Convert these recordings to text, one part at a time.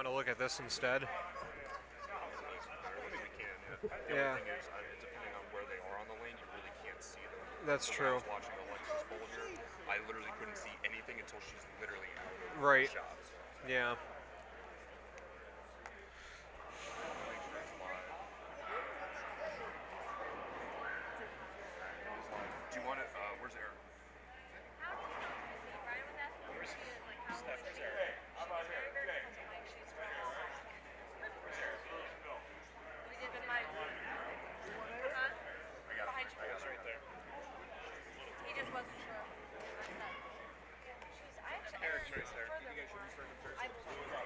want to look at this instead. Maybe we can, yeah. The Yeah. only thing is, depending on where they are on the lane, you really can't see them. That's So true. When I was watching Alexis bowl here, I literally couldn't see anything until she's literally out of Right. shot. So. Yeah. Make sure it's live. Do you want it? Where's Eric? Eric's right there. You guys should be starting first.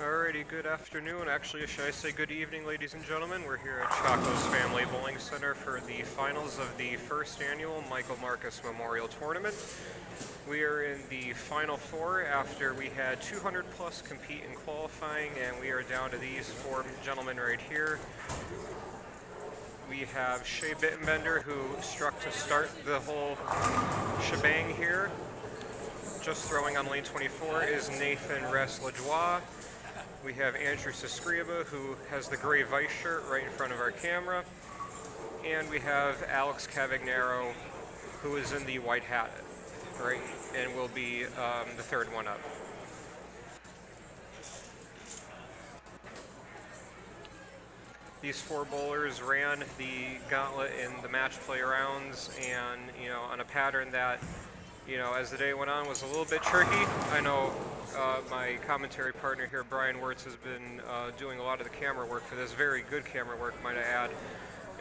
Alrighty, good afternoon. Actually, should I say good evening, ladies and gentlemen? We're here at Chaco's Family Bowling Center for the finals of the first annual Michael Markis Memorial Tournament. We are in the final four after we had 200 plus compete in qualifying, and we are down to these four gentlemen right here. We have Shea Bittenbender, who struck to start the whole shebang here. Just throwing on lane 24 is Nathan Ress-Lajoie. We have Andrew Sescriba, who has the gray vice shirt right in front of our camera. And we have Alex Cavagnaro, who is in the white hat, right, and will be the third one up. These four bowlers ran the gauntlet in the match play rounds, and on a pattern that, as the day went on, was a little bit tricky. I know my commentary partner here, Brian Wirtz, has been doing a lot of the camera work for this. Very good camera work, might I add,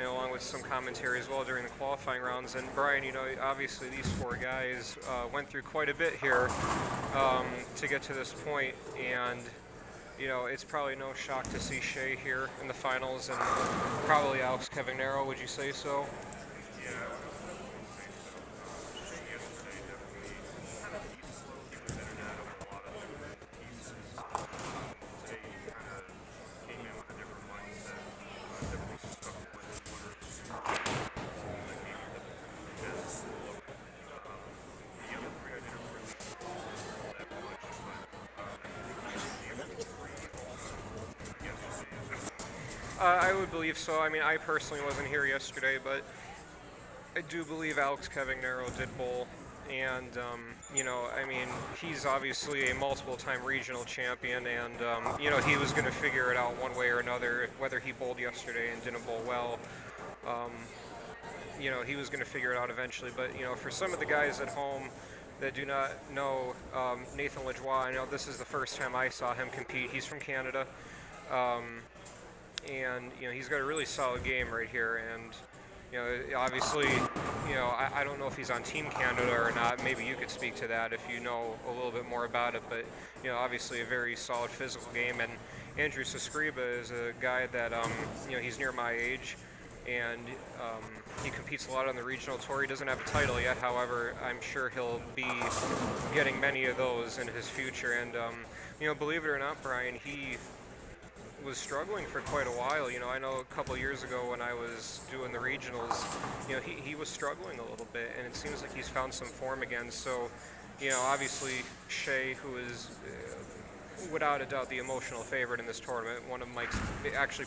along with some commentary as well during the qualifying rounds. And Brian, obviously these four guys went through quite a bit here to get to this point, and it's probably no shock to see Shea here in the finals, and probably Alex Cavagnaro. Would you say so? I would believe so. I mean, I personally wasn't here yesterday, but I do believe Alex Cavagnaro did bowl. And, I mean, he's obviously a multiple-time regional champion, and, he was going to figure it out one way or another, whether he bowled yesterday and didn't bowl well. He was going to figure it out eventually. But, for some of the guys at home that do not know Nathan Lajoie, I know this is the first time I saw him compete. He's from Canada. And he's got a really solid game right here, and obviously I don't know if he's on Team Canada or not. Maybe you could speak to that if you know a little bit more about it, but obviously a very solid physical game. And Andrew Sescriba is a guy that he's near my age, and he competes a lot on the regional tour. He doesn't have a title yet, however I'm sure he'll be getting many of those in his future. And believe it or not, Brian, he was struggling for quite a while. I know a couple years ago when I was doing the regionals, he was struggling a little bit, and it seems like he's found some form again. So, obviously Shea, who is without a doubt the emotional favorite in this tournament, one of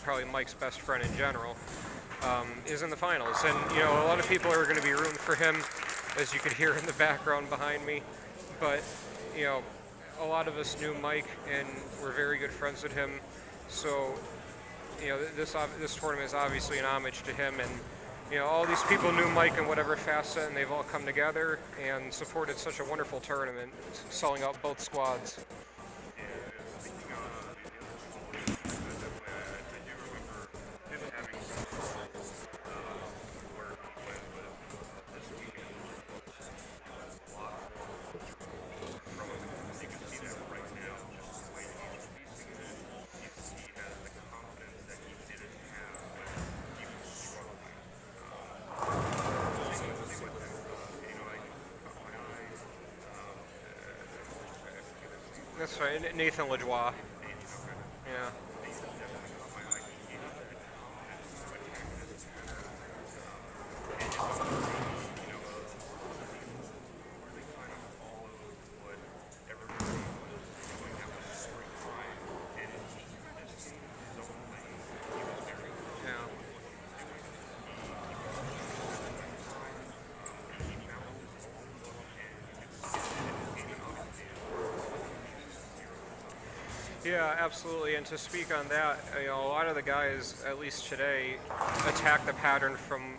probably Mike's best friend in general, is in the finals. And, a lot of people are going to be rooting for him, as you could hear in the background behind me. But, a lot of us knew Mike and were very good friends with him. So, this tournament is obviously an homage to him, and all these people knew Mike in whatever facet, and they've all come together and supported such a wonderful tournament, selling out both squads. That's right, Nathan Lajoie. Yeah. Yeah, absolutely. And to speak on that, a lot of the guys, at least today, attacked the pattern from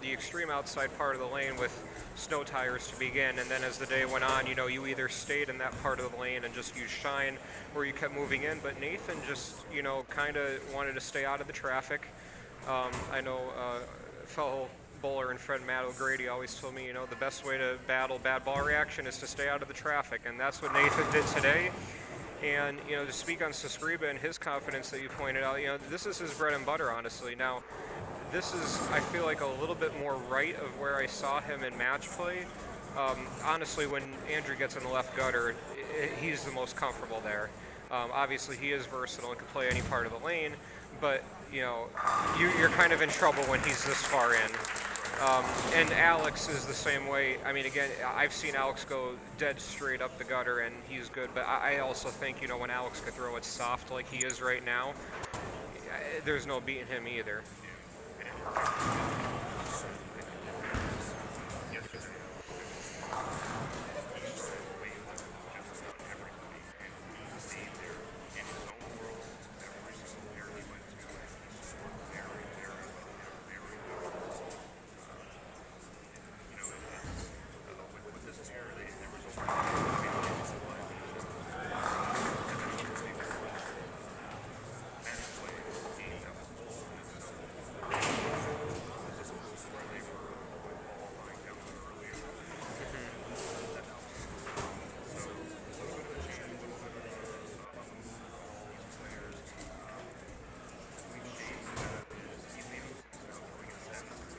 the extreme outside part of the lane with snow tires to begin, and then as the day went on, you either stayed in that part of the lane and just used shine, or you kept moving in. But Nathan just, kind of wanted to stay out of the traffic. I know fellow bowler and friend Matt O'Grady always told me, the best way to battle bad ball reaction is to stay out of the traffic, and that's what Nathan did today. And, to speak on Sescriba and his confidence that you pointed out, this is his bread and butter, honestly. Now, this is, I feel like, a little bit more right of where I saw him in match play. Honestly, when Andrew gets in the left gutter, he's the most comfortable there. Obviously, he is versatile and can play any part of the lane, but, you're kind of in trouble when he's this far in. And Alex is the same way. I mean, again, I've seen Alex go dead straight up the gutter, and he's good. But I also think, when Alex could throw it soft like he is right now, there's no beating him either.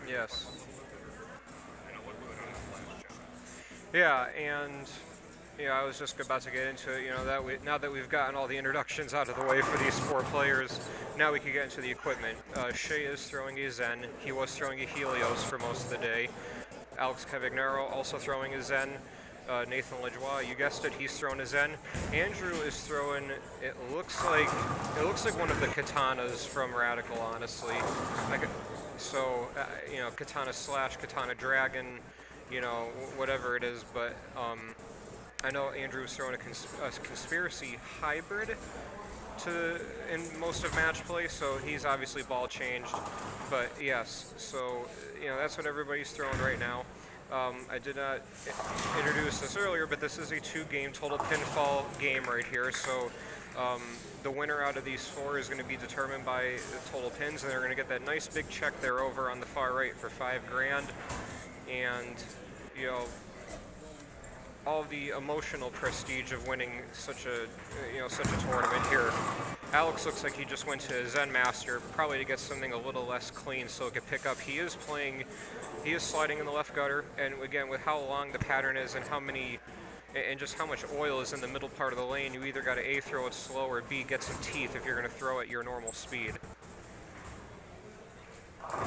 Yes. Yeah, and I was just about to get into it. Now that we've gotten all the introductions out of the way for these 4 players, now we can get into the equipment. Shea is throwing a Zen. He was throwing a Helios for most of the day. Alex Cavignaro also throwing a Zen. Nathan Lejoie, you guessed it, he's throwing a Zen. Andrew is throwing, it looks like one of the katanas from Radical, honestly. Katana slash, katana dragon, whatever it is, but I know Andrew's throwing a conspiracy hybrid in most of match play, so he's obviously ball changed, but yes, so, that's what everybody's throwing right now. I did not introduce this earlier, but this is a 2-game total pinfall game right here, so the winner out of these 4 is going to be determined by the total pins, and they're going to get that nice big check there over on the far right for $5 grand, and all the emotional prestige of winning such a tournament here. Alex looks like he just went to Zen Master, probably to get something a little less clean so it could pick up. He is sliding in the left gutter, and again, with how long the pattern is and just how much oil is in the middle part of the lane, you either got to A, throw it slow, or B, get some teeth if you're going to throw at your normal speed.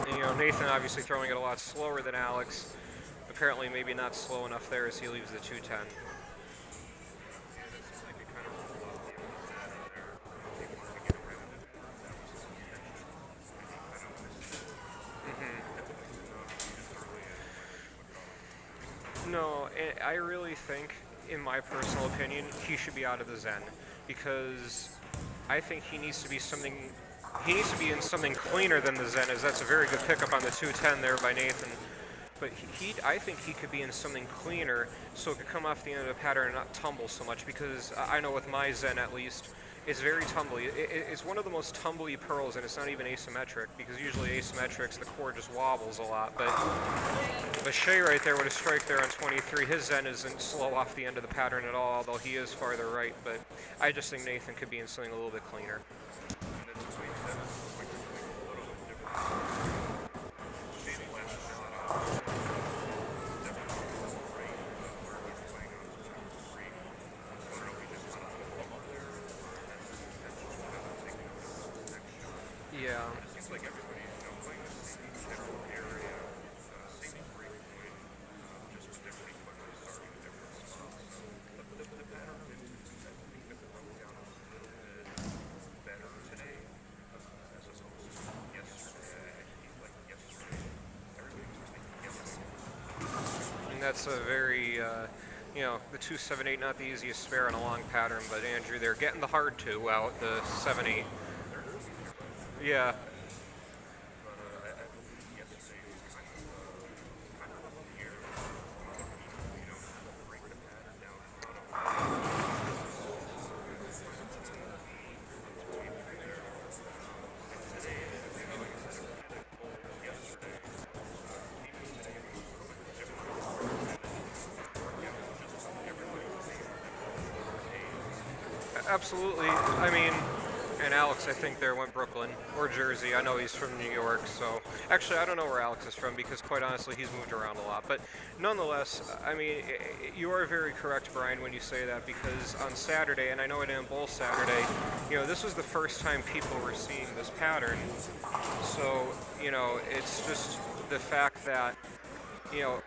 And, Nathan obviously throwing it a lot slower than Alex. Apparently maybe not slow enough there as he leaves the 210. No, I really think, in my personal opinion, he should be out of the Zen, because I think he needs to be in something cleaner than the Zen is. That's a very good pickup on the 210 there by Nathan. But I think he could be in something cleaner so it could come off the end of the pattern and not tumble so much, because I know with my Zen at least, it's very tumbly. It's one of the most tumbly pearls, and it's not even asymmetric, because usually asymmetrics, the core just wobbles a lot. But Shea right there with a strike there on 23, his Zen isn't slow off the end of the pattern at all, although he is farther right. But I just think Nathan could be in something a little bit cleaner. Yeah. It seems like everybody's playing the same general area, same break point, just different equipment starting in different spots. The pattern of it, I think that it went down a little bit better today as opposed to yesterday. Everybody was thinking yesterday. And that's a very, the 278, not the easiest spare on a long pattern, but Andrew there getting the hard 2 out, the 7-8. Yeah. absolutely. I mean, and Alex, I think there went Brooklyn or Jersey. I know he's from New York, so actually I don't know where Alex is from because quite honestly he's moved around a lot. But nonetheless, I mean, you are very correct, Brian, when you say that because on Saturday, and I know it didn't bowl Saturday, this was the first time people were seeing this pattern. So it's just the fact that you know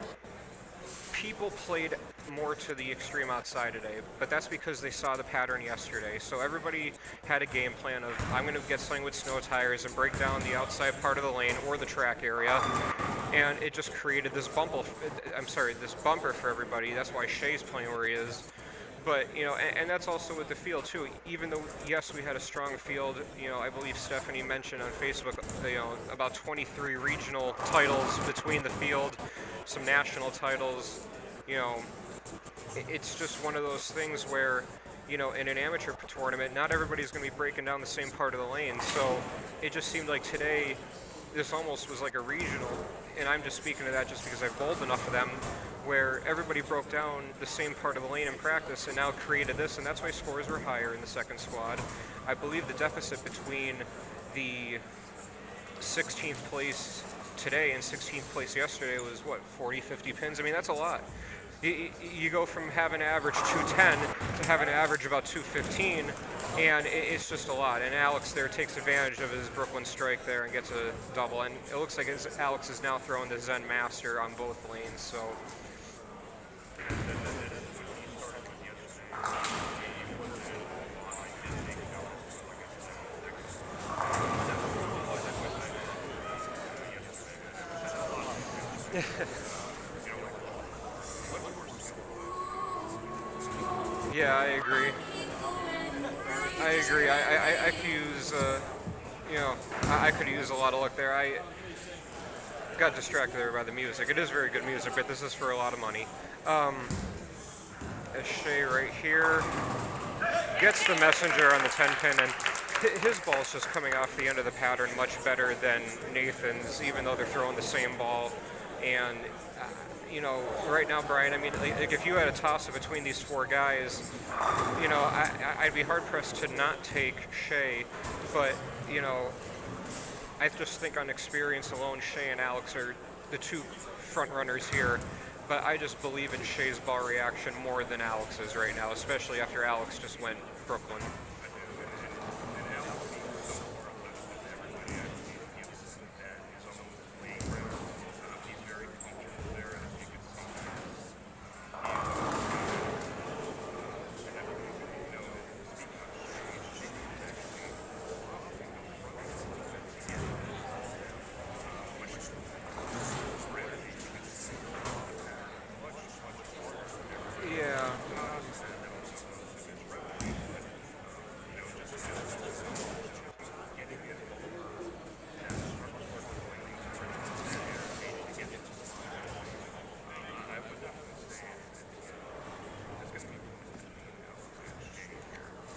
people played more to the extreme outside today, but that's because they saw the pattern yesterday. So everybody had a game plan of, I'm going to get something with snow tires and break down the outside part of the lane or the track area, and it just created this this bumper for everybody. That's why Shea's playing where he is. But, and that's also with the field, too. Even though, yes, we had a strong field, I believe Stephanie mentioned on Facebook, about 23 regional titles between the field, some national titles, it's just one of those things where, in an amateur tournament, not everybody's going to be breaking down the same part of the lane. So it just seemed like today, this almost was like a regional, and I'm just speaking to that just because I've bowled enough of them, where everybody broke down the same part of the lane in practice and now created this, and that's why scores were higher in the second squad. I believe the deficit between the 16th place today and 16th place yesterday was, 40, 50 pins? I mean, that's a lot. You go from having an average 210 to having an average about 215, and it's just a lot. And Alex there takes advantage of his Brooklyn strike there and gets a double. And it looks like Alex is now throwing the Zen Master on both lanes. So. Yeah, I agree. I could use, I could use a lot of luck there. I got distracted there by the music. It is very good music, but this is for a lot of money. Shea right here gets the messenger on the 10 pin, and his ball's just coming off the end of the pattern much better than Nathan's, even though they're throwing the same ball. And right now, Brian, I mean, like if you had a toss-up between these four guys, I'd be hard-pressed to not take Shea, but, I just think on experience alone, Shea and Alex are the two front runners here, but I just believe in Shea's ball reaction more than Alex's right now, especially after Alex just went Brooklyn.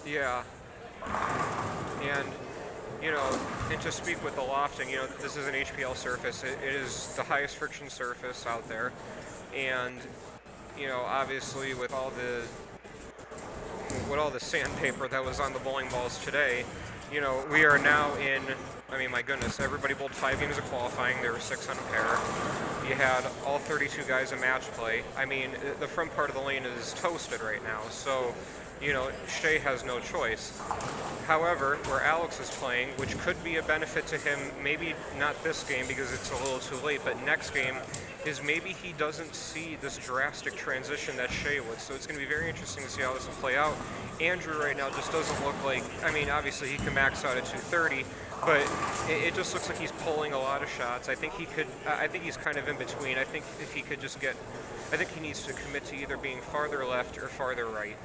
Yeah, and and to speak with the lofting, this is an HPL surface. It is the highest friction surface out there, and obviously with all the sandpaper that was on the bowling balls today, we are now in. I mean, my goodness, everybody bowled 5 games of qualifying. There were 6 on a pair. You had all 32 guys in match play. I mean, the front part of the lane is toasted right now, so. Shea has no choice. However, where Alex is playing, which could be a benefit to him, maybe not this game because it's a little too late, but next game, is maybe he doesn't see this drastic transition that Shea would. So it's going to be very interesting to see how this will play out. Andrew right now just doesn't look like, I mean, obviously he can max out at 230, but it just looks like he's pulling a lot of shots. I think he's kind of in between. I think if he could just I think he needs to commit to either being farther left or farther right.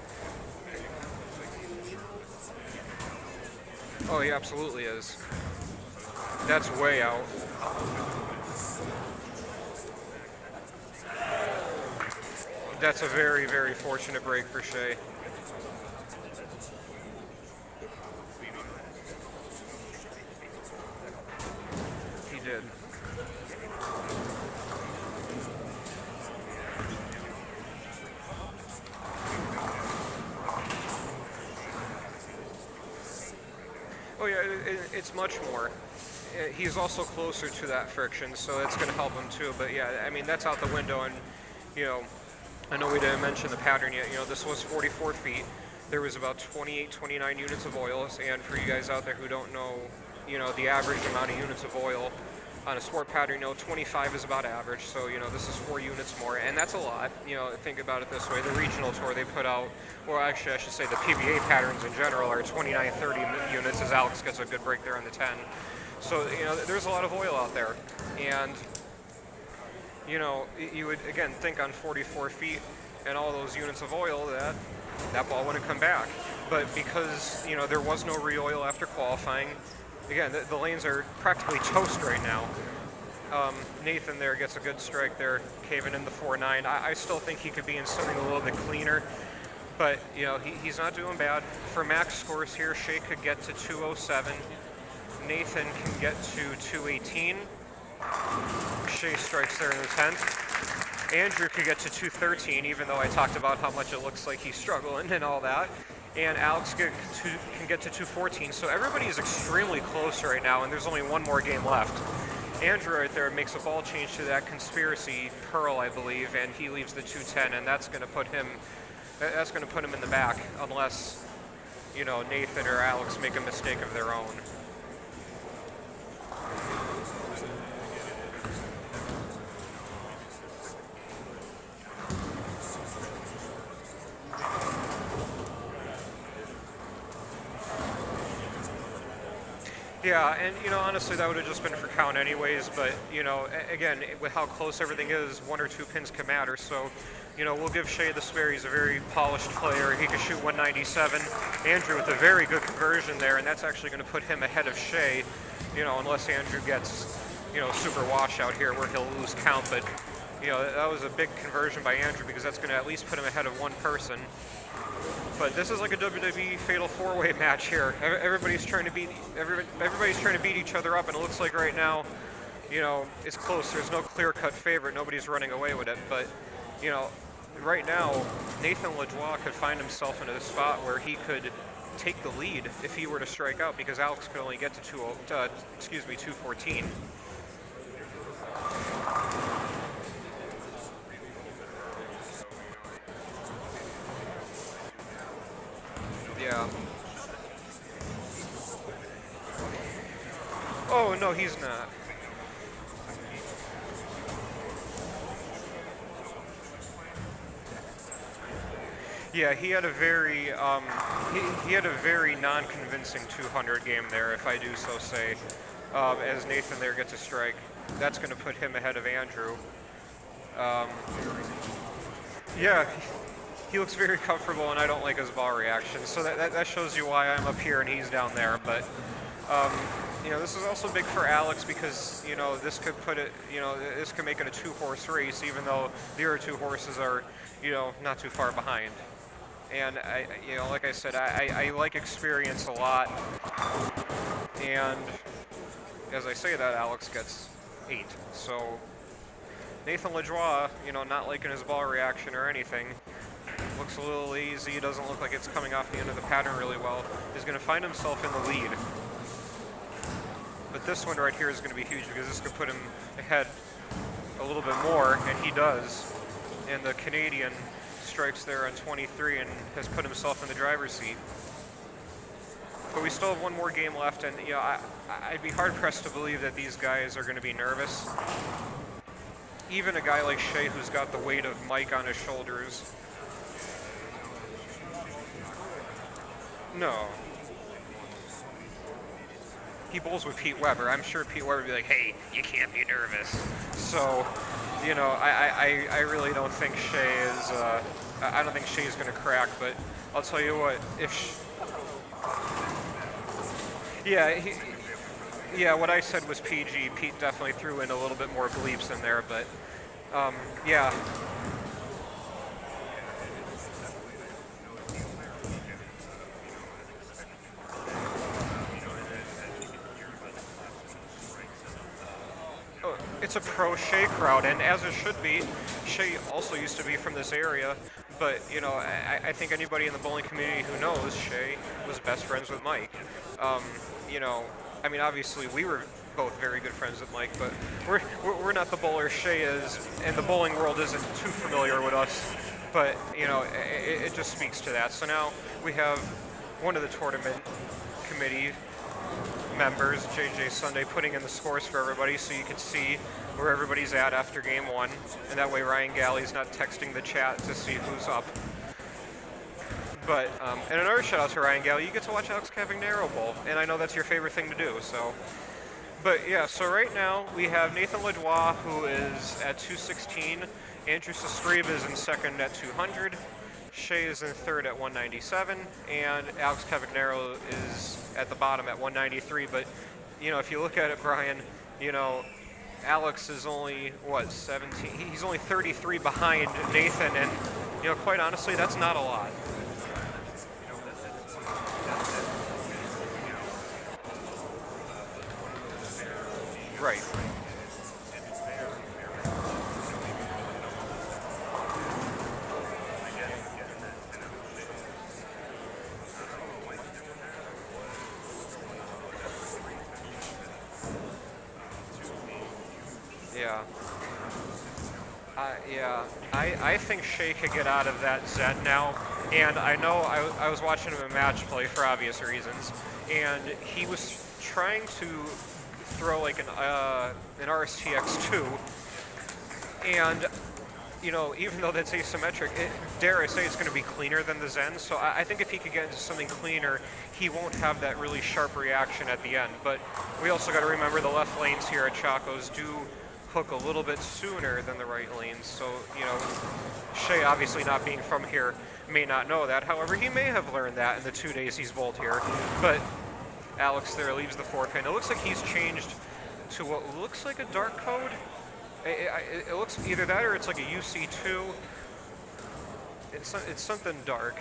Oh, he absolutely is. That's way out. That's a very, very fortunate break for Shea. He did. Oh yeah, it's much more. He's also closer to that friction, so it's going to help him too. But yeah, I mean that's out the window, and you know, I know we didn't mention the pattern yet. You know, this was 44 feet. There was about 28, 29 units of oils, and for you guys out there who don't know, you know, the average amount of units of oil on a sport pattern, you know, 25 is about average. So, you know, this is 4 units more, and that's a lot. You know, think about it this way. The regional tour they put out, well, actually, I should say the PBA patterns in general are 29, 30 units, as Alex gets a good break there on the 10. So, you know, there's a lot of oil out there, and you know, you would again think on 44 feet and all those units of oil that that ball wouldn't come back. But because you know there was no re-oil after qualifying, again the lanes are practically toast right now. Nathan there gets a good strike there, caving in the 4.9. I still think he could be in something a little bit cleaner, but you know he's not doing bad. For max scores here, Shea could get to 207. Nathan can get to 218. Shea strikes there in the 10th. Andrew could get to 213, even though I talked about how much it looks like he's struggling and all that. And Alex can get to 214. So everybody is extremely close right now, and there's only one more game left. Andrew right there makes a ball change to that conspiracy pearl, I believe, and he leaves the 210, and that's going to put him in the back, unless you know Nathan or Alex make a mistake of their own. Yeah, and you know, honestly, that would have just been for count anyways. But you know, again, with how close everything is, 1 or 2 pins can matter. So, you know, we'll give Shea the spare. He's a very polished player. He can shoot 197. Andrew with a very good conversion there, and that's actually going to put him ahead of Shea. You know, unless Andrew gets, you know, super washout here where he'll lose count. But you know, that was a big conversion by Andrew because that's going to at least put him ahead of one person. But this is like a WWE Fatal 4-Way match here. Everybody's trying to beat each other up, and it looks like right now, you know, it's close. There's no clear-cut favorite. Nobody's running away with it. But you know, right now, Nathan Lajoie could find himself in a spot where he could take the lead if he were to strike out, because Alex could only get to 214. Yeah. Oh, no, he's not. Yeah, he had a very he had a very non-convincing 200 game there, if I do so say. As Nathan there gets a strike, that's going to put him ahead of Andrew. Yeah, he looks very comfortable, and I don't like his ball reaction. So that shows you why I'm up here and he's down there. But you know, this is also big for Alex because you know this could put it, you know, this could make it a 2-horse race, even though the other 2 horses are, you know, not too far behind. And I, you know, like I said, I like experience a lot. And as I say that, Alex gets 8. So Nathan Lajoie, you know, not liking his ball reaction or anything, looks a little easy, doesn't look like it's coming off the end of the pattern really well, is going to find himself in the lead. But this one right here is going to be huge because this could put him ahead a little bit more, and he does. And the Canadian strikes there on 23 and has put himself in the driver's seat. But we still have one more game left, and you know, I'd be hard-pressed to believe that these guys are going to be nervous. Even a guy like Shea, who's got the weight of Mike on his shoulders. No. He bowls with Pete Weber. I'm sure Pete Weber would be like, hey, you can't be nervous. So, you know, I really don't think Shea is, I don't think Shea's going to crack, but I'll tell you what, yeah, what I said was PG. Pete definitely threw in a little bit more bleeps in there, but yeah. It's a pro Shea crowd, and as it should be. Shea also used to be from this area, but you know, I think anybody in the bowling community who knows Shea was best friends with Mike. um, you know, I mean, obviously we were both very good friends with Mike, but we're not the bowlers Shea is, and the bowling world isn't too familiar with us. But you know, it just speaks to that. So now we have one of the tournament committee members, JJ Sunday, putting in the scores for everybody so you can see where everybody's at after game one, and that way Ryan Galley's not texting the chat to see who's up. But, and another shout out to Ryan Galley, you get to watch Alex Cavagnaro bowl, and I know that's your favorite thing to do, so. But yeah, so right now we have Nathan Ledois, who is at 216, Andrew Sestreba is in second at 200, Shea is in third at 197, and Alex Cavagnaro is at the bottom at 193. But, you know, if you look at it, Brian, you know, Alex is only, what, 17? He's only 33 behind Nathan, and, you know, quite honestly, that's not a lot. Right. Yeah. I think Shea could get out of that Zen now, and I know I was watching him in match play for obvious reasons, and he was trying to throw like an RSTX2, and you know, even though that's asymmetric, dare I say it's going to be cleaner than the Zen, so I think if he could get into something cleaner, he won't have that really sharp reaction at the end. But we also got to remember the left lanes here at Chaco's do hook a little bit sooner than the right lanes, so, you know, Shea obviously not being from here may not know that. However, he may have learned that in the 2 days he's bowled here. But Alex there leaves the forepin. It looks like he's changed to what looks like a dark code. It looks either that or it's like a UC2. It's something dark.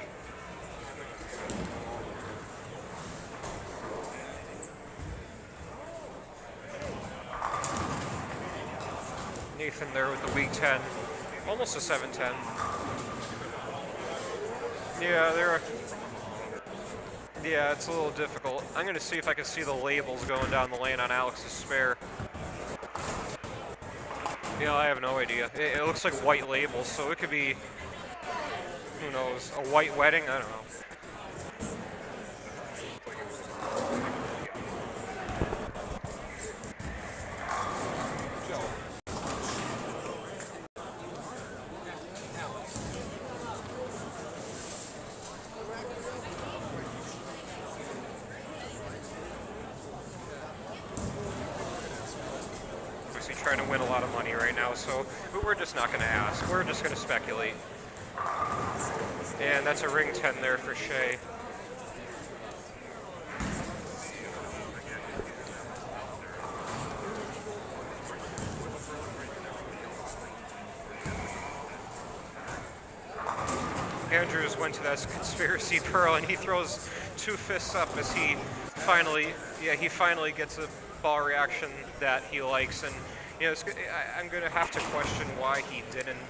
Nathan there with the weak 10, almost a 710. Yeah, it's a little difficult. I'm going to see if I can see the labels going down the lane on Alex's spare. You know, I have no idea. It looks like white labels, so it could be, who knows, a white wedding? I don't know. Trying to win a lot of money right now, so we're just not going to ask. We're just going to speculate. And that's a ring 10 there for Shea. Andrews went to that conspiracy pearl, and he throws two fists up as he finally gets a ball reaction that he likes. And you know, I'm going to have to question why he didn't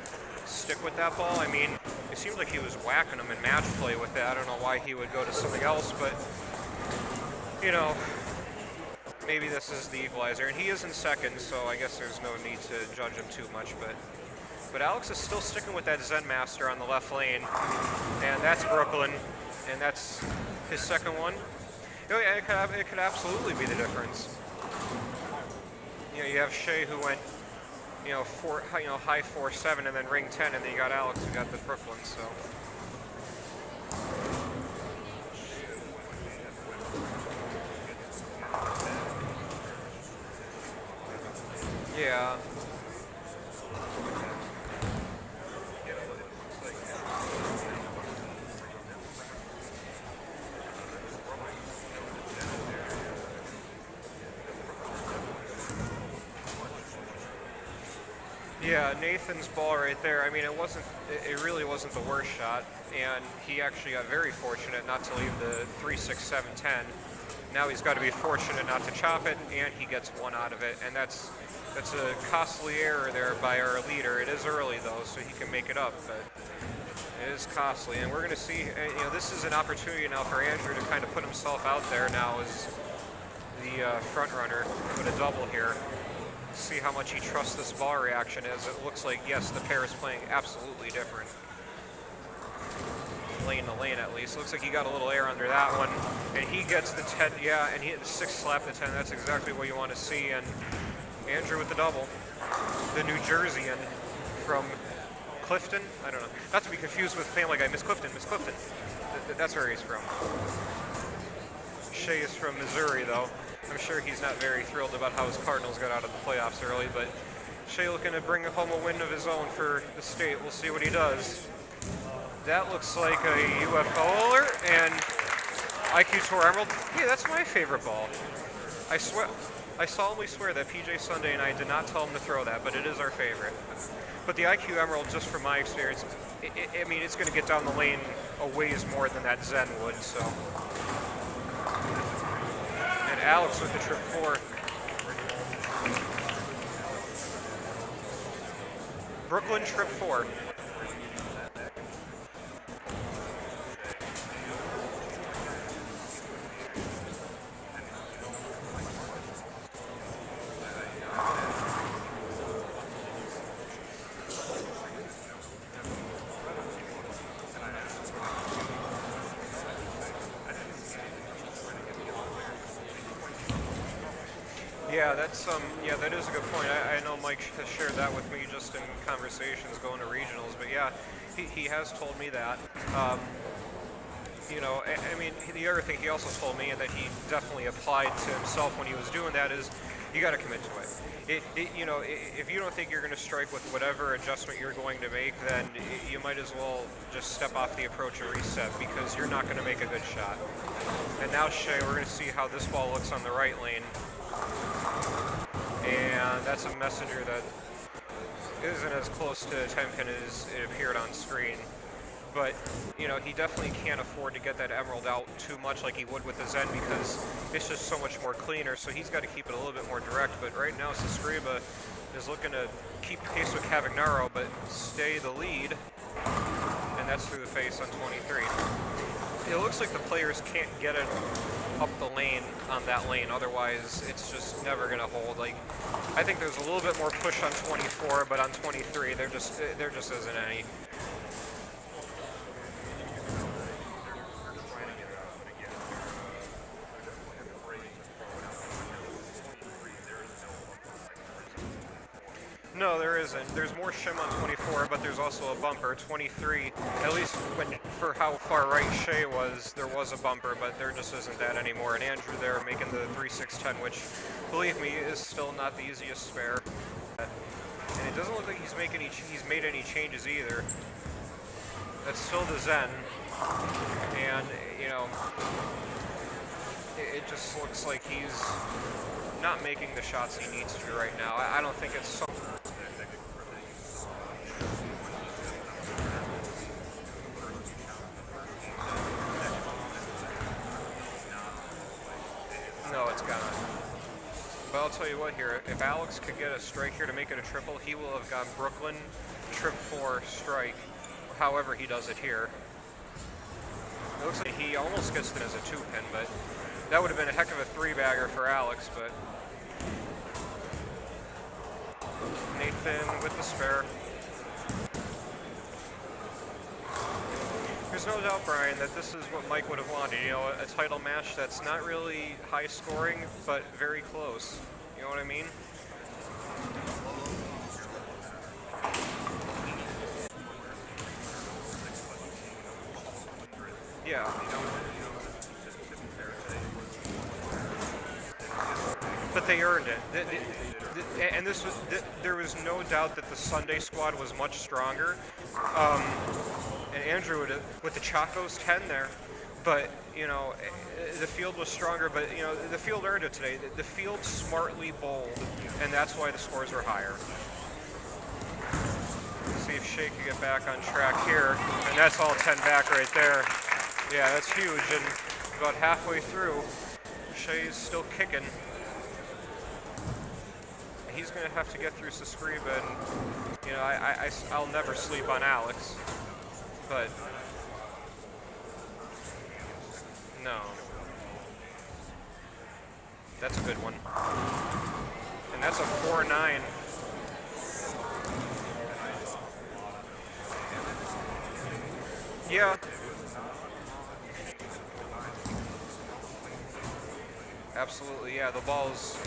stick with that ball. I mean, it seemed like he was whacking him in match play with that. I don't know why he would go to something else, but, you know, maybe this is the equalizer. And he is in second, so I guess there's no need to judge him too much. But Alex is still sticking with that Zen Master on the left lane, and that's Brooklyn, and that's his second one. You know, yeah, it could absolutely be the difference. You know, you have Shea who went, you know, high 4-7 and then ring 10, and then you got Alex who got the Brooklyn. So. Yeah. Yeah, Nathan's ball right there. I mean, it really wasn't the worst shot, and he actually got very fortunate not to leave the 3-6-7-10. Now he's got to be fortunate not to chop it, and he gets one out of it, and that's a costly error there by our leader. It is early though, so he can make it up. But It is costly, and we're going to see, this is an opportunity now for Andrew to kind of put himself out there now as the front runner with a double here. See how much he trusts this ball reaction, as it looks like, yes, the pair is playing absolutely different. Lane to lane, at least. Looks like he got a little air under that one, and he gets the 10, yeah, and he hit the 6 slap the 10. That's exactly what you want to see, and Andrew with the double. The New Jerseyan from Clifton? I don't know. Not to be confused with Family Guy. Miss Clifton. That's where he's from. Shea is from Missouri, though. I'm sure he's not very thrilled about how his Cardinals got out of the playoffs early, but Shea looking to bring home a win of his own for the state. We'll see what he does. That looks like a UFO alert, and IQ Tour Emerald. Hey, that's my favorite ball. I solemnly swear that PJ Sunday and I did not tell him to throw that, but it is our favorite. But the IQ Emerald, just from my experience, I mean, it's going to get down the lane a ways more than that Zen would, so. And Alex with the trip 4. Brooklyn trip 4. Yeah, that is a good point. I know Mike has shared that with me just in conversations going to regionals, but yeah, he has told me that. I mean, the other thing he also told me, and that he definitely applied to himself when he was doing that, is you got to commit to it. If you don't think you're going to strike with whatever adjustment you're going to make, then you might as well just step off the approach and reset, because you're not going to make a good shot. And now Shea, we're going to see how this ball looks on the right lane. And that's a messenger that isn't as close to 10-pin as it appeared on screen. But, he definitely can't afford to get that emerald out too much like he would with the Zen, because it's just so much more cleaner, so he's got to keep it a little bit more direct. But right now, Sascriba is looking to keep pace with Cavagnaro, but stay the lead, and that's through the face on 23. It looks like the players can't get it up the lane on that lane, otherwise it's just never going to hold. Like, I think there's a little bit more push on 24, but on 23 there just isn't any. No, there isn't. There's more shim on 24, but there's also a bumper. 23, at least for how far right Shea was, there was a bumper, but there just isn't that anymore. And Andrew there making the 3-6-10, which, believe me, is still not the easiest spare. And it doesn't look like he's made any changes either. That's still the Zen, and it just looks like he's not making the shots he needs to right now. I don't think it's so. No, it's gone. But I'll tell you what here, if Alex could get a strike here to make it a triple, he will have gone Brooklyn, trip 4, strike, however he does it here. It looks like he almost gets it as a 2-pin, but that would have been a heck of a 3-bagger for Alex, but Nathan with the spare. There's no doubt, Brian, that this is what Mike would have wanted, a title match that's not really high scoring, but very close. You know what I mean? Yeah. But they earned it. And there was no doubt that the Sunday squad was much stronger. And Andrew with the Chacos 10 there, but the field was stronger. But the field earned it today. The field smartly bowled, and that's why the scores were higher. Let's see if Shea can get back on track here, and that's all 10 back right there. Yeah, that's huge. And about halfway through, Shea's still kicking. He's going to have to get through Sascriba, and I'll never sleep on Alex. but no. That's a good one. And that's a 4-9. Yeah. Absolutely, yeah. The ball's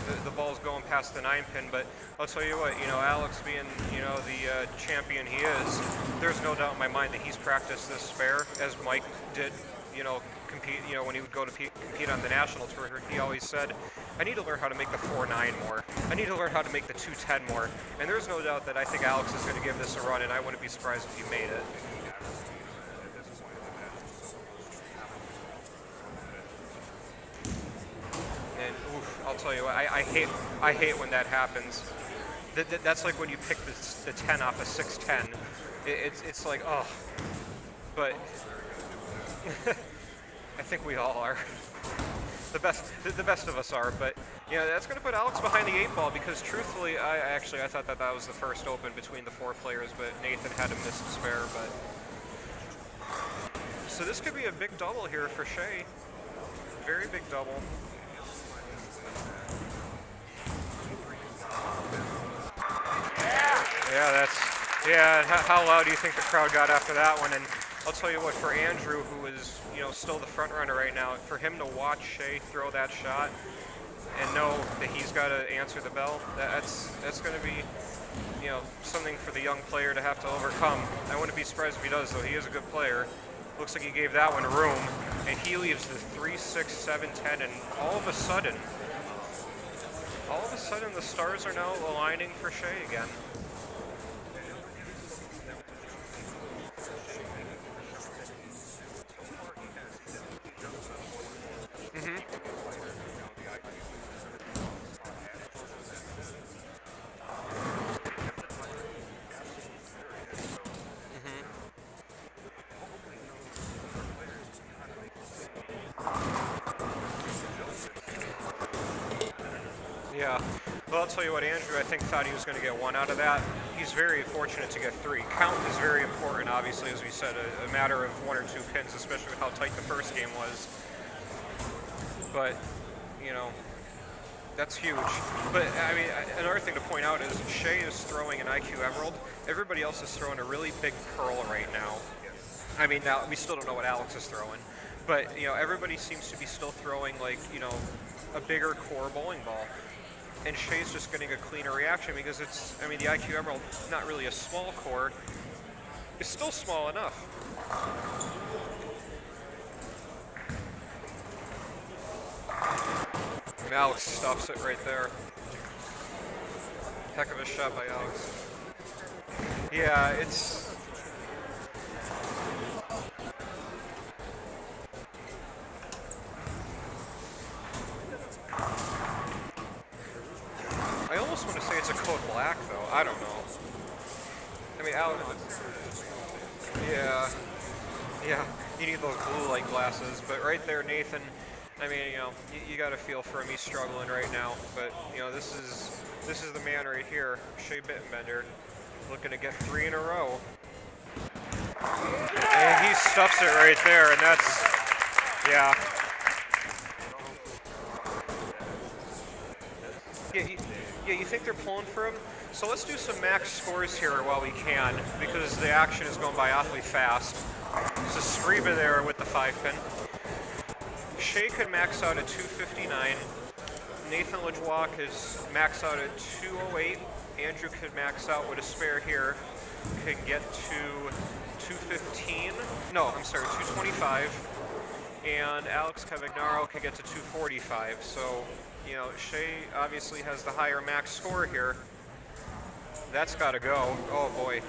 going past the 9 pin, but I'll tell you what, Alex being, the champion he is, there's no doubt in my mind that he's practiced this spare as Mike did, compete. When he would go to compete on the national tour, he always said, "I need to learn how to make the 4-9 more. I need to learn how to make the 2-10 more." And there's no doubt that I think Alex is going to give this a run, and I wouldn't be surprised if he made it. And oof, I'll tell you what, I hate when that happens. That's like when you pick the 10 off a 6-10. It's like, oh. But I think we all are. The best of us are. But that's going to put Alex behind the 8 ball, because truthfully, I thought that was the first open between the 4 players, but Nathan had a missed spare. But so this could be a big double here for Shea. Very big double. Yeah, how loud do you think the crowd got after that one? And I'll tell you what, for Andrew, who is, still the front runner right now, for him to watch Shea throw that shot and know that he's got to answer the bell, that's going to be, something for the young player to have to overcome. I wouldn't be surprised if he does, though. He is a good player. Looks like he gave that one room, and he leaves the 3-6, 7-10, and all of a sudden, the stars are now aligning for Shea again. Yeah. Well, I'll tell you what, Andrew, I think thought he was going to get 1 out of that. He's very fortunate to get 3. Count is very important, obviously, as we said, a matter of 1 or 2 pins, especially with how tight the first game was. But, that's huge. But, I mean, another thing to point out is Shea is throwing an IQ Emerald. Everybody else is throwing a really big Pearl right now. I mean, now, we still don't know what Alex is throwing. But, everybody seems to be still throwing, like, a bigger core bowling ball. And Shea's just getting a cleaner reaction because the IQ Emerald, not really a small core, is still small enough. And Alex stops it right there. Heck of a shot by Alex. Yeah, it's... I almost want to say it's a code black, though. I don't know. I mean, Alex... Yeah. Yeah, you need those blue light glasses. But right there, Nathan, I mean, you got to feel for him. He's struggling right now. But, this is the man right here, Shea Bittenbender, looking to get 3 in a row. And he stuffs it right there, and that's... Yeah. Yeah, you think they're pulling for him? So let's do some max scores here while we can, because the action is going by awfully fast. So Scriba there with the 5-pin. Shea could max out at 259. Nathan LeJoie is max out at 208. Andrew could max out with a spare here. Could get to 215. No, I'm sorry, 225. And Alex Cavagnaro could get to 245. So, Shea obviously has the higher max score here. That's got to go. Oh boy.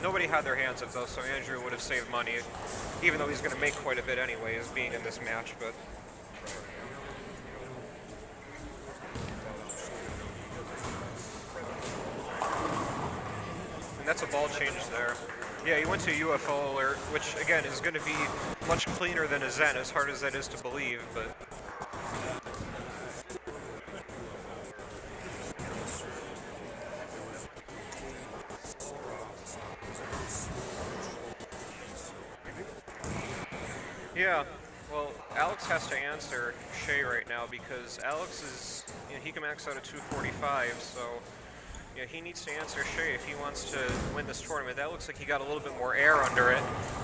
Nobody had their hands up though, so Andrew would have saved money, even though he's going to make quite a bit anyway as being in this match. But and that's a ball change there. Yeah, he went to UFO alert, which again is going to be much cleaner than a Zen, as hard as that is to believe. But Yeah, well, Alex has to answer Shea right now because Alex is, he can max out at 245, so he needs to answer Shea if he wants to win this tournament. That looks like he got a little bit more air under it,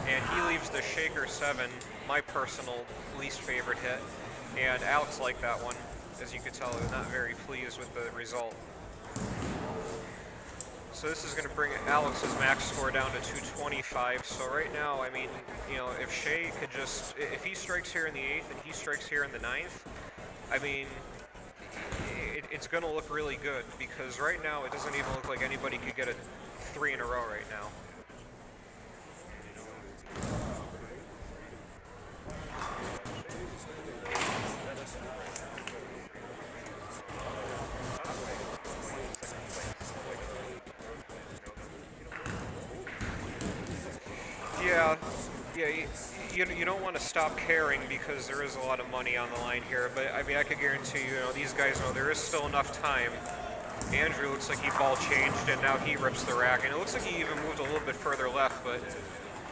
and he leaves the Shaker 7, my personal least favorite hit, and Alex liked that one. As you can tell, he was not very pleased with the result. So this is going to bring Alex's max score down to 225. So right now, I mean, if Shea could just, if he strikes here in the 8th and he strikes here in the 9th, I mean, it's going to look really good because right now it doesn't even look like anybody could get a 3 in a row right now. Yeah, you don't want to stop caring because there is a lot of money on the line here, but I mean, I could guarantee these guys know there is still enough time. Andrew looks like he ball changed and now he rips the rack, and it looks like he even moved a little bit further left, but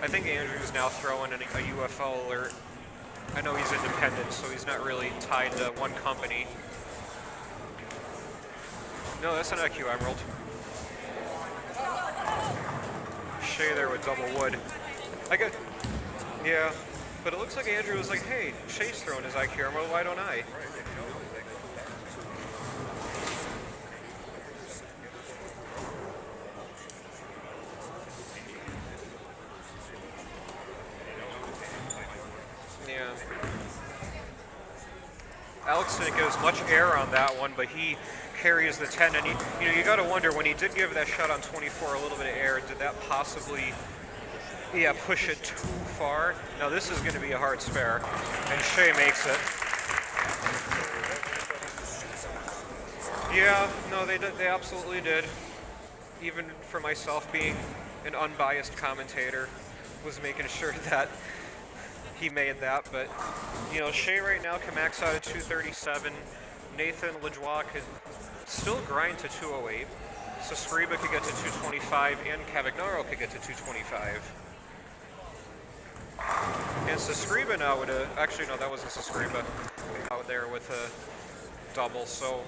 I think Andrew's now throwing a UFO alert. I know he's independent, so he's not really tied to one company. No, that's an IQ Emerald. Shea there with double wood. Yeah, but it looks like Andrew was like, hey, Shea's throwing his IQ Emerald, why don't I? Yeah. Alex didn't get as much air on that one, but he carries the 10, and you got to wonder, when he did give that shot on 24 a little bit of air, did that possibly push it too far? Now this is going to be a hard spare, and Shea makes it. Yeah, no, they absolutely did. Even for myself, being an unbiased commentator, was making sure that he made that. But Shea right now can max out at 237. Nathan LeJoie could still grind to 208. Sascriba could get to 225, and Cavagnaro could get to 225. And Sascriba now would have, actually no, that wasn't Sascriba out there with a double. So,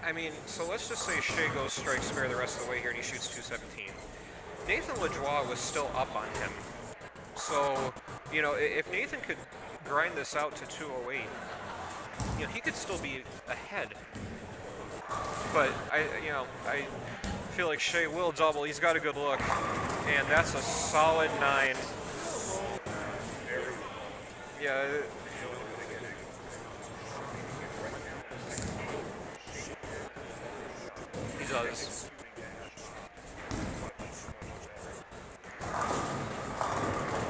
I mean, so let's just say Shea goes strike spare the rest of the way here and he shoots 217. Nathan LeJoie was still up on him. So, if Nathan could grind this out to 208, he could still be ahead. But I feel like Shea will double. He's got a good look, and that's a solid 9. Yeah. He does.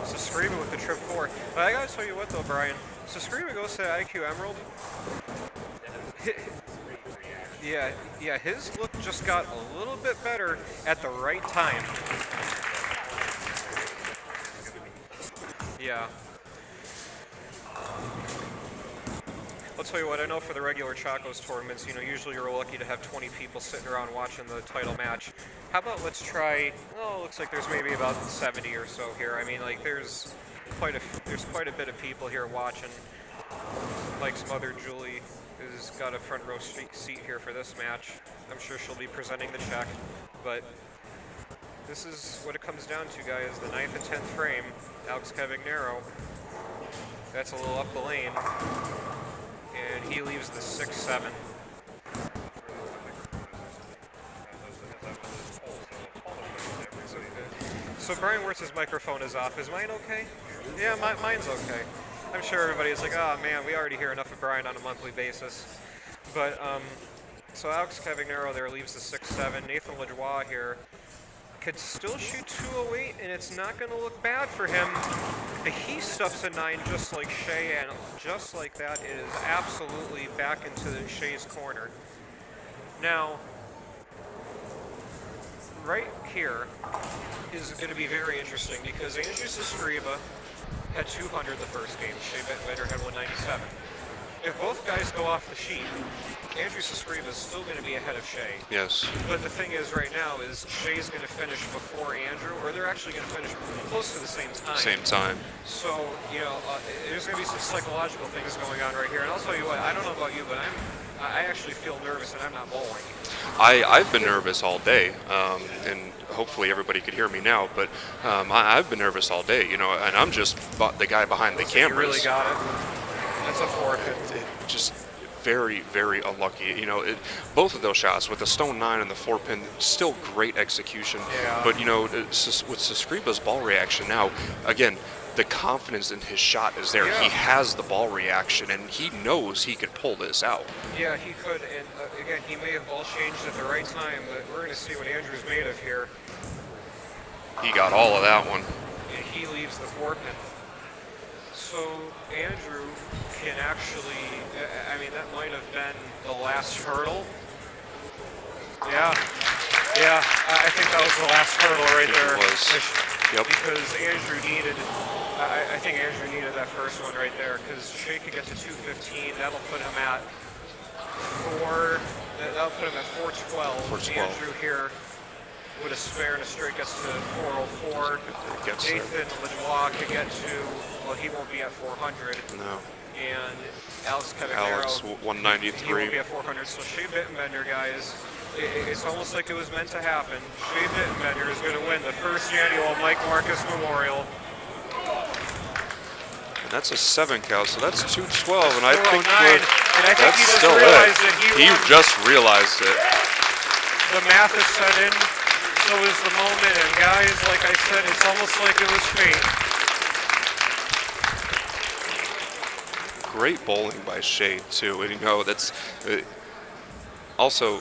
Sascriba with the trip 4. But I gotta tell you what though, Brian. Sascriba goes to IQ Emerald. Yeah, his look just got a little bit better at the right time. Yeah. I'll tell you what, I know for the regular Chacos tournaments, usually you're lucky to have 20 people sitting around watching the title match. How about let's try, looks like there's maybe about 70 or so here. I mean, like, there's quite a bit of people here watching. Mike's mother, Julie, has got a front row seat here for this match. I'm sure she'll be presenting the check, but this is what it comes down to, guys. The 9th and 10th frame, Alex Cavagnaro. That's a little up the lane. And he leaves the 6-7. So Brian Wirtz's microphone is off. Is mine okay? Yeah, mine's okay. I'm sure everybody's like, oh man, we already hear enough of Brian on a monthly basis. But, so Alex Cavagnaro there leaves the 6-7. Nathan LeJoie here could still shoot 208, and it's not going to look bad for him. He stuffs a 9 just like Shea, and just like that, it is absolutely back into Shea's corner. Now, right here is going to be very interesting because Andrew Sascriba had 200 the first game. Shea Better had 197. if both guys go off the sheet, Andrew Sescriva is still going to be ahead of Shea. Yes. But the thing is right now is Shea's going to finish before Andrew, or they're actually going to finish close to the same time. Same time. So, there's going to be some psychological things going on right here. And I'll tell you what, I don't know about you, but I actually feel nervous and I'm not bowling. I've been nervous all day, and hopefully everybody could hear me now, but I've been nervous all day, and I'm just the guy behind the cameras. You really got it. That's a forfeit. Just very, very unlucky. Both of those shots with the stone 9 and the 4-pin, still great execution. Yeah. But with Sescriva's ball reaction now, again, the confidence in his shot is there. Yeah. He has the ball reaction, and he knows he could pull this out. Yeah, he could. And again, he may have ball changed at the right time, but we're going to see what Andrew's made of here. He got all of that one. And he leaves the 4-pin. So Andrew can actually, that might have been the last hurdle. Yeah, I think that was the last hurdle right there. It was. Yep. Because Andrew needed, I think Andrew needed that first one right there, because Shea could get to 215. That'll put him at that'll put him at 412. 412. Andrew here with a spare and a straight gets to 404. Nathan Lajoie could get to, well, he won't be at 400. No. And Alex Caballero, Alex, he 193. won't be at 400. So Shea Bittenbender, guys, it's almost like it was meant to happen. Shea Bittenbender is going to win the first annual Mike Markis Memorial. And that's a 7 count, so that's 212, and I think that's he still it. He just realized it. The math is set in, so is the moment, and guys, like I said, it's almost like it was fate. Great bowling by Shea, too, and that's also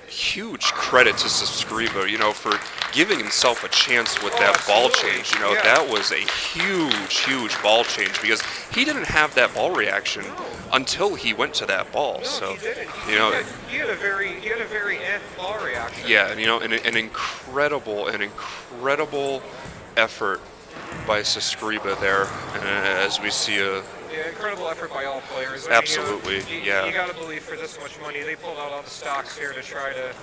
huge credit to Sescriva, for giving himself a chance with that ball change. That was a huge ball change because he didn't have that ball reaction until he went to that ball. No, so he didn't. He had a very end ball reaction. Yeah, and an incredible effort by Sescriva there, as we see incredible effort by all players. Absolutely, You got to believe for this much money, they pulled out all the stocks here to try to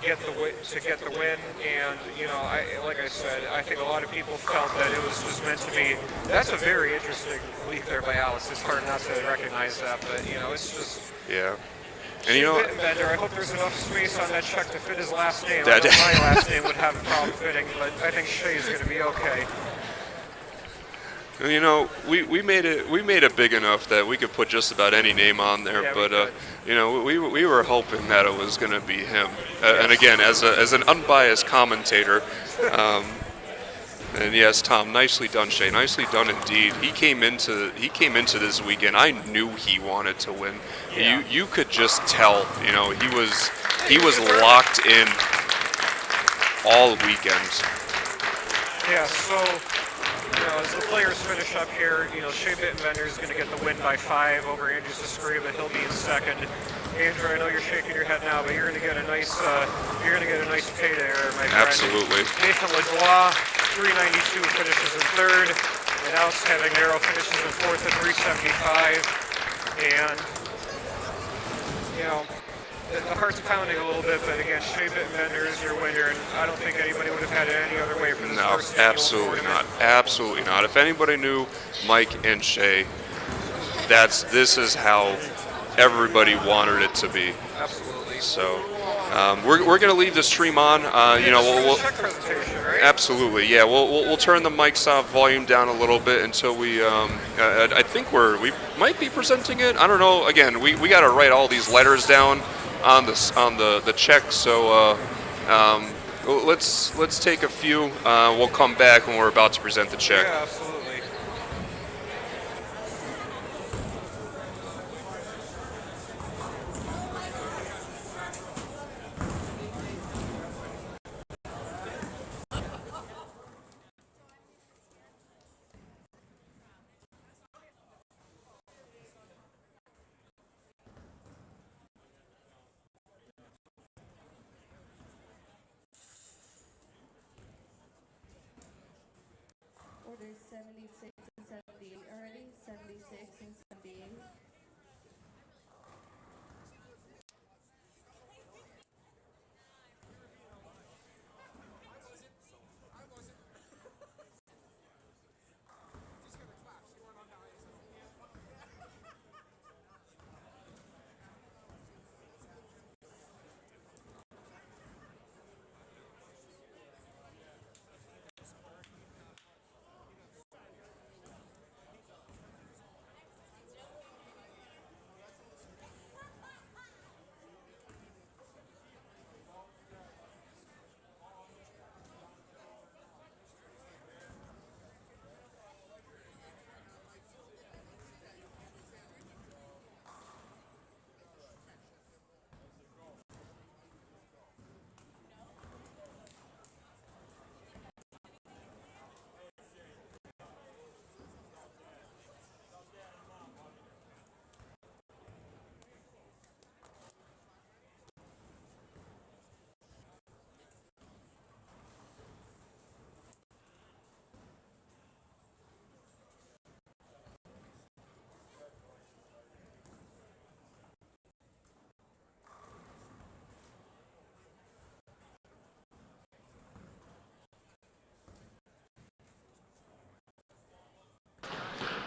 get the win. And like I said, I think a lot of people felt that it was just meant to be. That's a very interesting leap there by Alex. It's hard not to recognize that, but it's just. Yeah. And Bittenbender, I hope there's enough space on that check to fit his last name. I know my last name would have a problem fitting, but I think Shea's going to be okay. We made it big enough that we could put just about any name on there, but we were hoping that it was going to be him. And again, as an unbiased commentator, and yes, Tom, nicely done, Shea, nicely done indeed. He came into this weekend. I knew he wanted to win. Yeah. You could just tell. He was locked in all weekend. Yeah. So. As the players finish up here, Shea Bittenbender is going to get the win by 5 over Andrew Sescriva. He'll be in second. Andrew, I know you're shaking your head now, but you're going to get a nice payday there, my friend. Absolutely. Nathan Lajoie, 392, finishes in third, and Alex Caballero finishes in fourth at 375. And the heart's pounding a little bit, but again, Shea Bittenbender is your winner, and I don't think anybody would have had it any other way for this first annual absolutely tournament. not. Absolutely not. If anybody knew Mike and Shea, this is how everybody wanted it to be. Absolutely. So we're going to leave the stream on. We'll check presentation, right? Absolutely. Yeah, we'll turn the mics off, volume down a little bit until we. I think we might be presenting it. I don't know. Again, we got to write all these letters down on the check. So let's take a few. We'll come back when we're about to present the check. Yeah, absolutely. Orders 76 and 78 already, 76 and 78.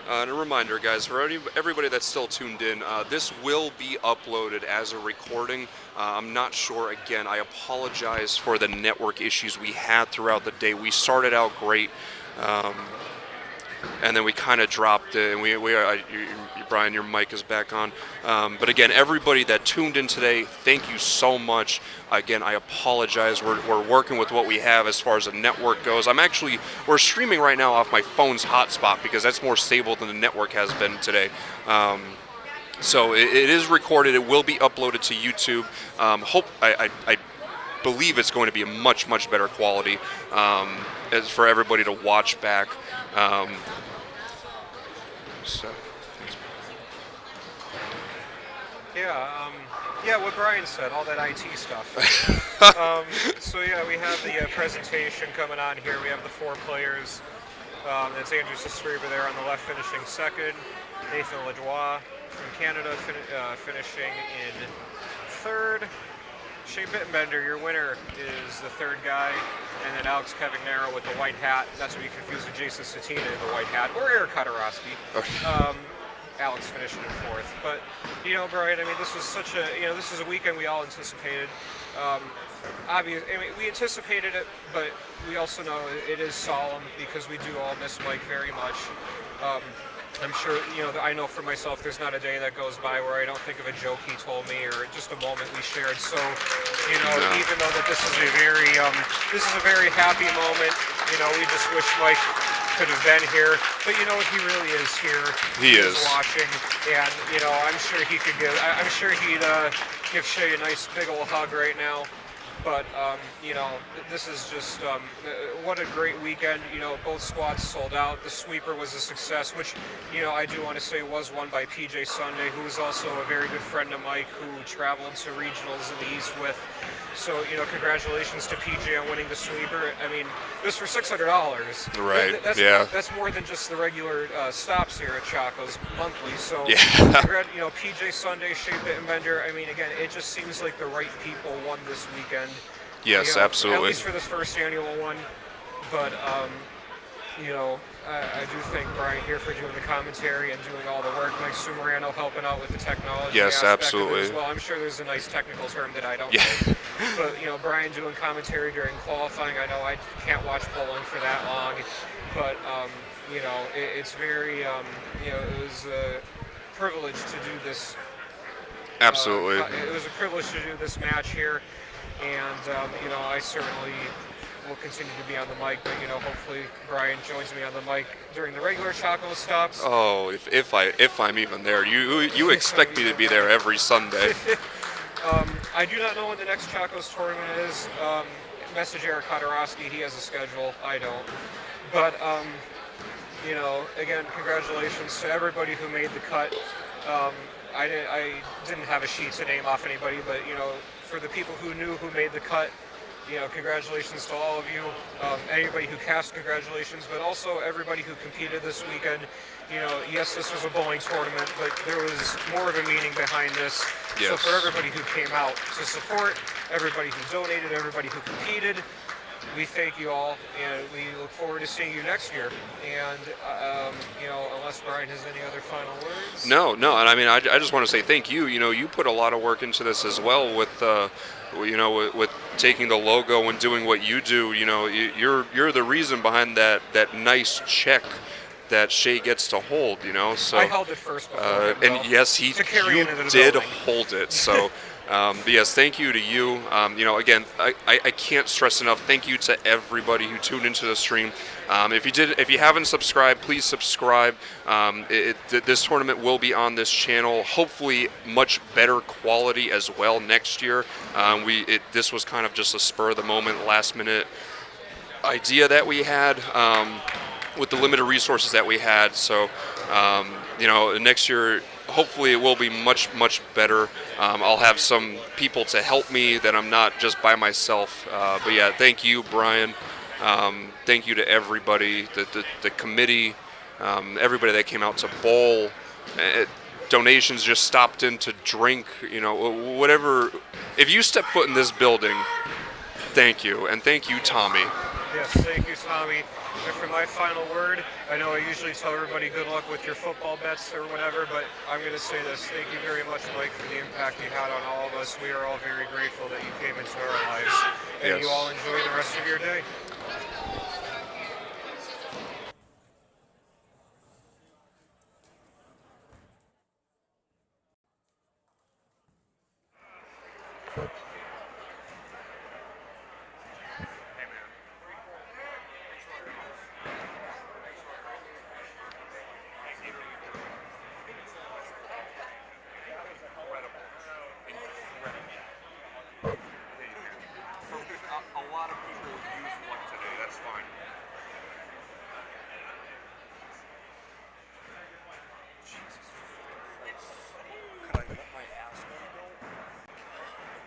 And a reminder, guys, for everybody that's still tuned in, this will be uploaded as a recording. I'm not sure. Again, I apologize for the network issues we had throughout the day. We started out great, and then we kind of dropped it. And Brian, your mic is back on. But again, everybody that tuned in today, thank you so much. Again, I apologize. We're working with what we have as far as the network goes. We're streaming right now off my phone's hotspot because that's more stable than the network has been today. So it is recorded. It will be uploaded to YouTube. I believe it's going to be a much, much better quality as for everybody to watch back. So. Yeah, what Brian said, all that IT stuff. So yeah, we have the presentation coming on here. We have the 4 players. That's Andrew Sestreba there on the left, finishing second. Nathan Ladois from Canada finishing in third. Shea Bittenbender, your winner, is the third guy. And then Alex Cavignero with the white hat. That's what you confuse with Jason Satina in the white hat, or Eric Kotarowski. Alex finishing in fourth. But, Brian, I mean, this was this is a weekend we all anticipated. We anticipated it, but we also know it is solemn because we do all miss Mike very much. I'm sure, I know for myself, there's not a day that goes by where I don't think of a joke he told me or just a moment we shared. So, even though that this is a very happy moment, we just wish Mike could have been here, but he really is here. He is watching, and I'm sure he could he'd give Shea a nice big old hug right now. But this is just what a great weekend. Both squads sold out. The sweeper was a success, which I do want to say was won by PJ Sunday, who is also a very good friend of Mike, who traveled to regionals in the East with. So congratulations to PJ on winning the sweeper. I mean, this for $600. Right. That's more than just the regular stops here at Chaco's monthly. So yeah. PJ Sunday, Shea Bittenbender. I mean, again, it just seems like the right people won this weekend. Yes, absolutely. At least for this first annual one. But I do thank Brian here for doing the commentary and doing all the work. Mike Sumerano helping out with the technology. Yes, aspect absolutely. Of it as well. I'm sure there's a nice technical term that I don't yeah. know. But Brian doing commentary during qualifying. I know I can't watch bowling for that long, but it's very it was a privilege to do this. Absolutely. It was a privilege to do this match here, and I certainly will continue to be on the mic, but hopefully Brian joins me on the mic during the regular Chaco stops. Oh, if I'm even there, you expect me to be there every Sunday. I do not know when the next Chaco's tournament is. Message Eric Kotarowski, he has a schedule. I don't. But again, congratulations to everybody who made the cut. I didn't have a sheet to name off anybody, but for the people who knew who made the cut, congratulations to all of you. Anybody who cast, congratulations, but also everybody who competed this weekend. Yes, this was a bowling tournament, but there was more of a meaning behind this. Yes. So for everybody who came out to support, everybody who donated, everybody who competed, we thank you all, and we look forward to seeing you next year. And unless Brian has any other final words. No, and I mean, I just want to say thank you. You put a lot of work into this as well with with taking the logo and doing what you do. You're the reason behind that nice check that Shea gets to hold. So I held it first before him, and yes, you did hold it. So. But yes, thank you to you. Again, I can't stress enough. Thank you to everybody who tuned into the stream. If you haven't subscribed, please subscribe. This tournament will be on this channel. Hopefully, much better quality as well next year. This was kind of just a spur of the moment, last minute idea that we had with the limited resources that we had. So, next year. Hopefully it will be much, much better. I'll have some people to help me that I'm not just by myself. But yeah, thank you, Brian. Thank you to everybody, the committee, everybody that came out to bowl. Donations just stopped in to drink, whatever. If you step foot in this building, thank you. And thank you, Tommy. Yes, thank you, Tommy. And for my final word, I know I usually tell everybody good luck with your football bets or whatever, but I'm going to say this. Thank you very much, Mike, for the impact you had on all of us. We are all very grateful that you came into our lives. And you all Yes. enjoy the rest of your day.